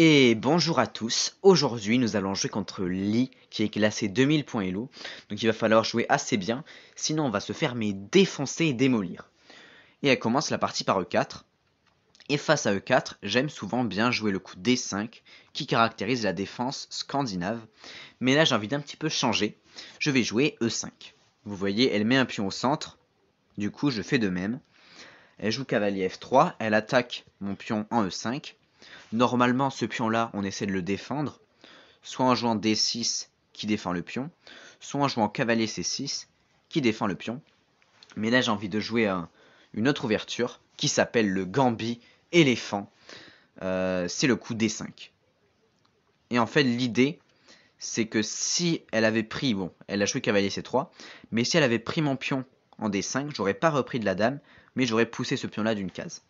Et bonjour à tous, aujourd'hui nous allons jouer contre Lee qui est classé 2000 points Elo, donc il va falloir jouer assez bien, sinon on va se faire défoncer et démolir. Et elle commence la partie par E4, et face à E4, j'aime souvent bien jouer le coup D5 qui caractérise la défense scandinave, mais là j'ai envie d'un petit peu changer, je vais jouer E5. Vous voyez, elle met un pion au centre, du coup je fais de même. Elle joue cavalier F3, elle attaque mon pion en E5. Normalement, ce pion-là, on essaie de le défendre, soit en jouant D6 qui défend le pion, soit en jouant cavalier C6 qui défend le pion. Mais là, j'ai envie de jouer une autre ouverture qui s'appelle le Gambit éléphant. C'est le coup D5. Et en fait, l'idée, c'est que si elle avait pris, bon, elle a joué cavalier C3, mais si elle avait pris mon pion en D5, j'aurais pas repris de la dame, mais j'aurais poussé ce pion-là d'une case.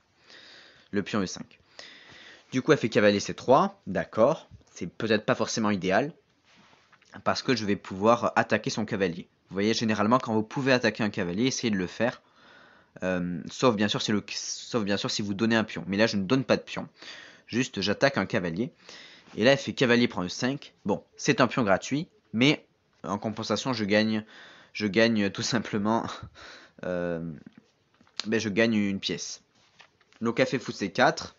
Le pion E5. Du coup, elle fait cavalier C3, d'accord, c'est peut-être pas forcément idéal, parce que je vais pouvoir attaquer son cavalier. Vous voyez, généralement, quand vous pouvez attaquer un cavalier, essayez de le faire, sauf bien sûr si vous donnez un pion. Mais là, je ne donne pas de pion, juste j'attaque un cavalier. Et là, elle fait cavalier prend E5. Bon, c'est un pion gratuit, mais en compensation, je gagne tout simplement, je gagne une pièce. Donc elle fait fou C4.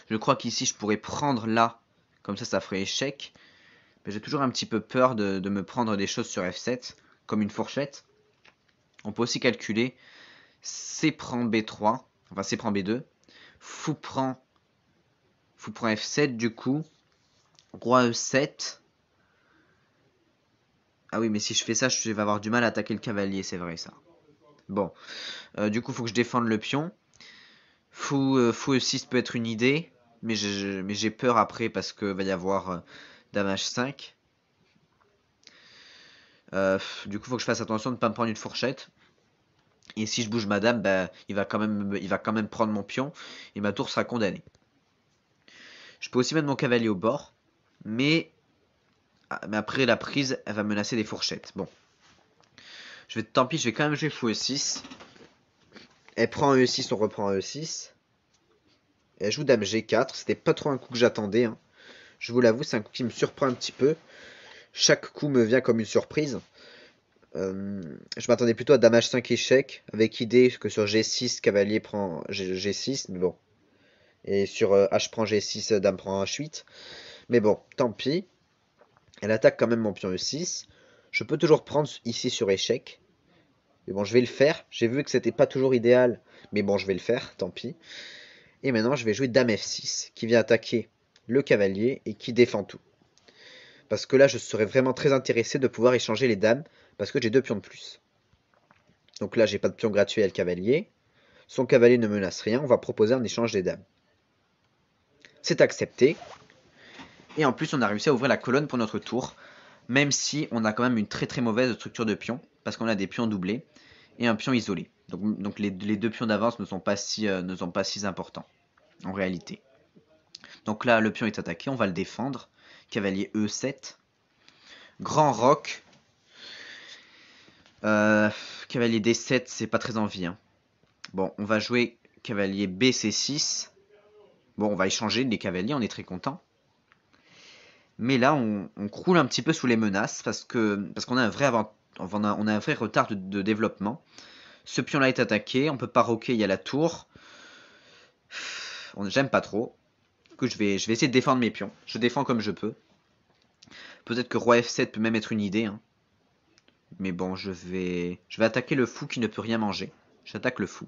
Je crois qu'ici, je pourrais prendre là, comme ça ferait échec. Mais j'ai toujours un petit peu peur de me prendre des choses sur F7, comme une fourchette. On peut aussi calculer C prend B3, enfin C prend B2, fou prend F7 du coup, roi E7. Ah oui, mais si je fais ça, je vais avoir du mal à attaquer le cavalier, c'est vrai ça. Bon, du coup, il faut que je défende le pion. Fou E6 peut être une idée, mais j'ai peur après parce que va y avoir dame H5. Du coup, il faut que je fasse attention de ne pas me prendre une fourchette. Et si je bouge ma dame, il va quand même prendre mon pion et ma tour sera condamnée. Je peux aussi mettre mon cavalier au bord, mais après la prise, elle va menacer des fourchettes. Bon, tant pis, je vais quand même jouer fou E6. Elle prend un E6, on reprend un E6. Et elle joue dame G4. C'était pas trop un coup que j'attendais, hein. Je vous l'avoue, c'est un coup qui me surprend un petit peu. Chaque coup me vient comme une surprise. Je m'attendais plutôt à dame H5 échec, avec idée que sur G6, cavalier prend G6, mais bon. Et sur H prend G6, dame prend H8. Mais bon, tant pis. Elle attaque quand même mon pion E6. Je peux toujours prendre ici sur échec. Mais bon, je vais le faire. J'ai vu que c'était pas toujours idéal. Mais bon, je vais le faire, tant pis. Et maintenant, je vais jouer dame F6, qui vient attaquer le cavalier et qui défend tout. Parce que là, je serais vraiment très intéressé de pouvoir échanger les dames, parce que j'ai 2 pions de plus. Donc là, j'ai pas de pion gratuit à le cavalier. Son cavalier ne menace rien, on va proposer un échange des dames. C'est accepté. Et en plus, on a réussi à ouvrir la colonne pour notre tour, même si on a quand même une très très mauvaise structure de pions, parce qu'on a des pions doublés et un pion isolé. Donc les 2 pions d'avance ne sont pas si importants, en réalité. Donc là, le pion est attaqué, on va le défendre. Cavalier E7. Grand roc. Cavalier D7, c'est pas très envie, hein. Bon, on va jouer cavalier BC6. Bon, on va échanger les cavaliers, on est très content. Mais là, on croule un petit peu sous les menaces parce qu'on a un vrai on a un vrai retard de développement. Ce pion-là est attaqué, on peut pas roquer, il y a la tour. J'aime pas trop. Du coup, je vais essayer de défendre mes pions. Je défends comme je peux. Peut-être que roi F7 peut même être une idée, hein. Mais bon, je vais attaquer le fou qui ne peut rien manger. J'attaque le fou.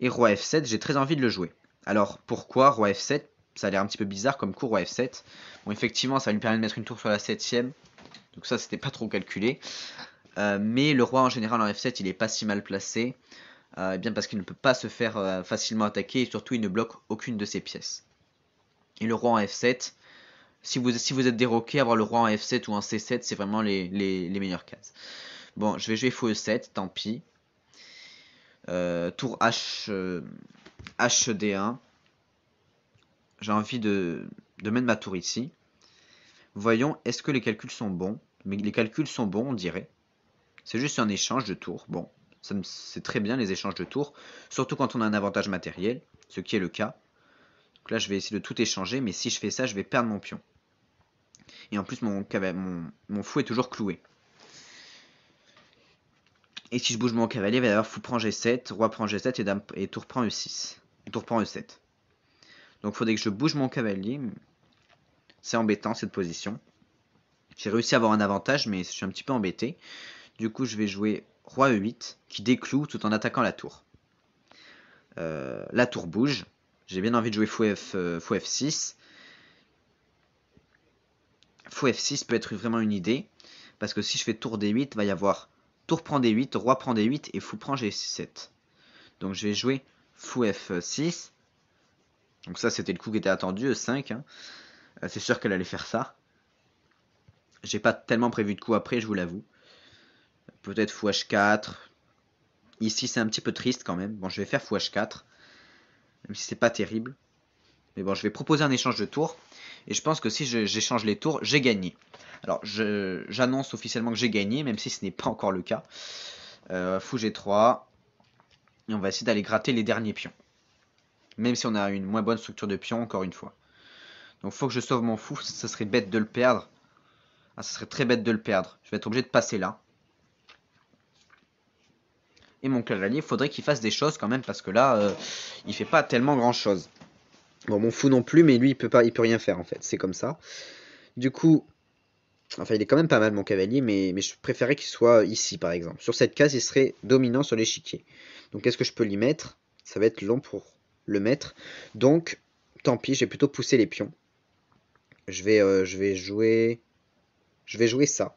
Et roi F7, j'ai très envie de le jouer. Alors, pourquoi roi F7? Ça a l'air un petit peu bizarre comme coup roi F7. Bon, effectivement, ça va lui permettre de mettre une tour sur la 7ème. Donc ça, c'était pas trop calculé. Mais le roi, en général, en F7, il est pas si mal placé. Bien parce qu'il ne peut pas se faire facilement attaquer. Et surtout, il ne bloque aucune de ses pièces. Et le roi en F7, si vous êtes déroqué, avoir le roi en F7 ou en C7, c'est vraiment les meilleures cases. Bon, je vais jouer fou E7, tant pis. Tour HD1. J'ai envie de mettre ma tour ici. Voyons, est-ce que les calculs sont bons? Mais les calculs sont bons, on dirait. C'est juste un échange de tours. Bon, c'est très bien les échanges de tours. Surtout quand on a un avantage matériel, ce qui est le cas. Donc là, je vais essayer de tout échanger, mais si je fais ça, je vais perdre mon pion. Et en plus, mon fou est toujours cloué. Et si je bouge mon cavalier, il va y avoir fou prend G7, roi prend G7 et tour prend E6. Tour prend E7. Donc il faudrait que je bouge mon cavalier. C'est embêtant cette position. J'ai réussi à avoir un avantage, mais je suis un petit peu embêté. Du coup, je vais jouer roi E8, qui décloue tout en attaquant la tour. La tour bouge. J'ai bien envie de jouer fou F6. Fou F6 peut être vraiment une idée. Parce que si je fais tour D8, il va y avoir tour prend D8, roi prend D8 et fou prend G7. Donc je vais jouer fou F6. Donc ça, c'était le coup qui était attendu, E5. Hein. C'est sûr qu'elle allait faire ça. J'ai pas tellement prévu de coup après, je vous l'avoue. Peut-être fou H4. Ici, c'est un petit peu triste quand même. Bon, je vais faire fou H4. Même si c'est pas terrible. Mais bon, je vais proposer un échange de tours. Et je pense que si j'échange les tours, j'ai gagné. Alors, j'annonce officiellement que j'ai gagné, même si ce n'est pas encore le cas. Fou G3. Et on va essayer d'aller gratter les derniers pions. Même si on a une moins bonne structure de pions, encore une fois. Donc, faut que je sauve mon fou. Ça serait bête de le perdre. Ah, ça serait très bête de le perdre. Je vais être obligé de passer là. Et mon cavalier, il faudrait qu'il fasse des choses quand même, parce que là, il fait pas tellement grand chose. Bon, mon fou non plus, mais lui, il peut rien faire en fait. C'est comme ça. Du coup, enfin, il est quand même pas mal mon cavalier, mais je préférais qu'il soit ici par exemple. Sur cette case, il serait dominant sur l'échiquier. Donc, qu'est-ce que je peux l'y mettre? Ça va être long pour le mettre. Donc, tant pis, j'ai plutôt poussé les pions. Je vais jouer ça.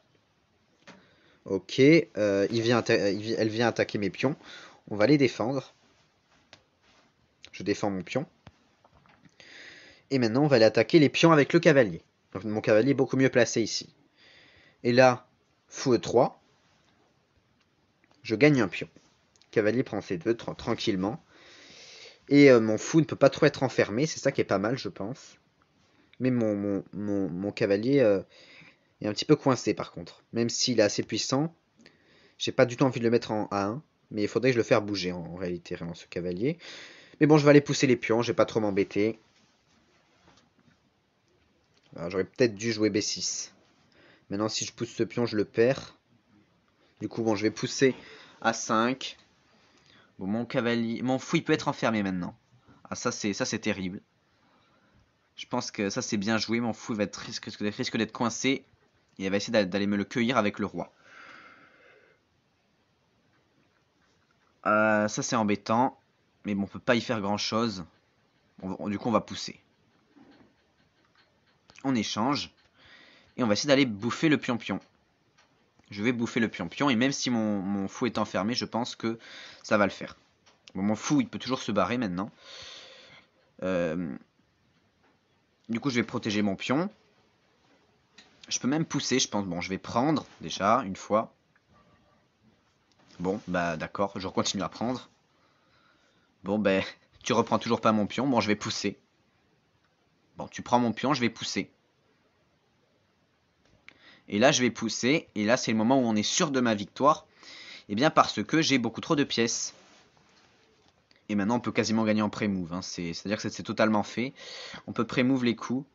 Ok, elle vient attaquer mes pions. On va les défendre. Je défends mon pion. Et maintenant, on va aller attaquer les pions avec le cavalier. Donc, mon cavalier est beaucoup mieux placé ici. Et là, fou E3. Je gagne un pion. Cavalier prend C2 tranquillement. Et mon fou ne peut pas trop être enfermé. C'est ça qui est pas mal, je pense. Mais mon cavalier est un petit peu coincé par contre. Même s'il est assez puissant, j'ai pas du tout envie de le mettre en A1. Mais il faudrait que je le fasse bouger en réalité, vraiment, ce cavalier. Mais bon, je vais aller pousser les pions. Je vais pas trop m'embêter. J'aurais peut-être dû jouer B6. Maintenant, si je pousse ce pion, je le perds. Du coup, bon, je vais pousser A5. Bon, mon cavalier... Mon fou, il peut être enfermé maintenant. Ah, ça, c'est terrible. Je pense que ça, c'est bien joué. Mon fou, il va risque d'être coincé. Et il va essayer d'aller me le cueillir avec le roi. Ça, c'est embêtant. Mais bon, on peut pas y faire grand-chose. Du coup, on va pousser. On échange. Et on va essayer d'aller bouffer le pion-pion. Je vais bouffer le pion-pion. Et même si mon fou est enfermé, je pense que ça va le faire. Bon, mon fou, il peut toujours se barrer maintenant. Du coup, je vais protéger mon pion. Je peux même pousser, je pense. Bon, je vais prendre, déjà, une fois. Bon, bah d'accord, je continue à prendre. Bon, ben, tu reprends toujours pas mon pion. Bon, je vais pousser. Bon, tu prends mon pion, je vais pousser. Et là, je vais pousser. Et là, c'est le moment où on est sûr de ma victoire. Eh bien, parce que j'ai beaucoup trop de pièces. Et maintenant, on peut quasiment gagner en pré-move. Hein. C'est-à-dire que c'est totalement fait. On peut pré-move les coups.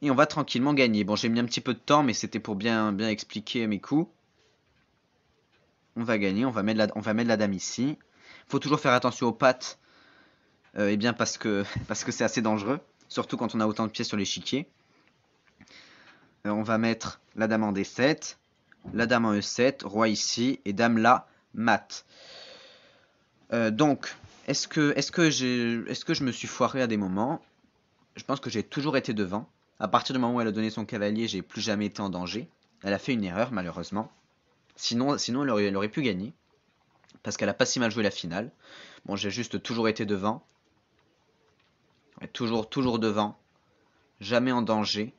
Et on va tranquillement gagner. Bon, j'ai mis un petit peu de temps, mais c'était pour bien expliquer mes coups. On va gagner, on va mettre la dame ici. Faut toujours faire attention aux pattes. Eh bien parce que c'est assez dangereux. Surtout quand on a autant de pièces sur l'échiquier. On va mettre la dame en D7. La dame en E7. Roi ici. Et dame là, mat. Donc, est-ce que je me suis foiré à des moments? Je pense que j'ai toujours été devant. À partir du moment où elle a donné son cavalier, j'ai plus jamais été en danger. Elle a fait une erreur, malheureusement. Sinon elle aurait pu gagner. Parce qu'elle a pas si mal joué la finale. Bon, j'ai juste toujours été devant. Toujours devant. Jamais en danger.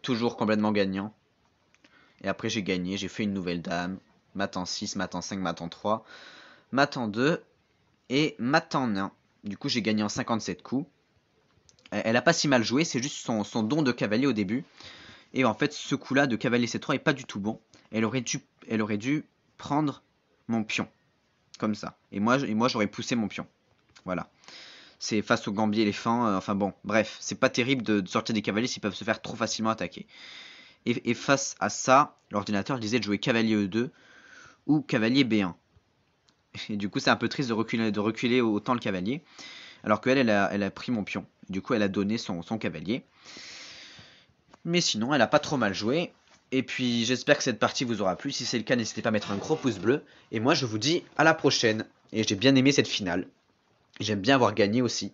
Toujours complètement gagnant. Et après, j'ai gagné. J'ai fait une nouvelle dame. Mat en 6, mat en 5, mat en 3. Mat en 2. Et mat en 1. Du coup, j'ai gagné en 57 coups. Elle a pas si mal joué. C'est juste son don de cavalier au début. Et en fait, ce coup-là de cavalier C3 est pas du tout bon. Elle aurait dû prendre mon pion. Comme ça. Et moi j'aurais poussé mon pion. Voilà. C'est face aux gambiers éléphants. Enfin bon, bref, c'est pas terrible de sortir des cavaliers s'ils peuvent se faire trop facilement attaquer. Et face à ça, l'ordinateur disait de jouer cavalier E2 ou cavalier B1. Et du coup, c'est un peu triste de reculer autant le cavalier. Alors qu'elle, elle a pris mon pion. Du coup, elle a donné son cavalier. Mais sinon, elle a pas trop mal joué. Et puis, j'espère que cette partie vous aura plu. Si c'est le cas, n'hésitez pas à mettre un gros pouce bleu. Et moi, je vous dis à la prochaine. Et j'ai bien aimé cette finale. J'aime bien avoir gagné aussi.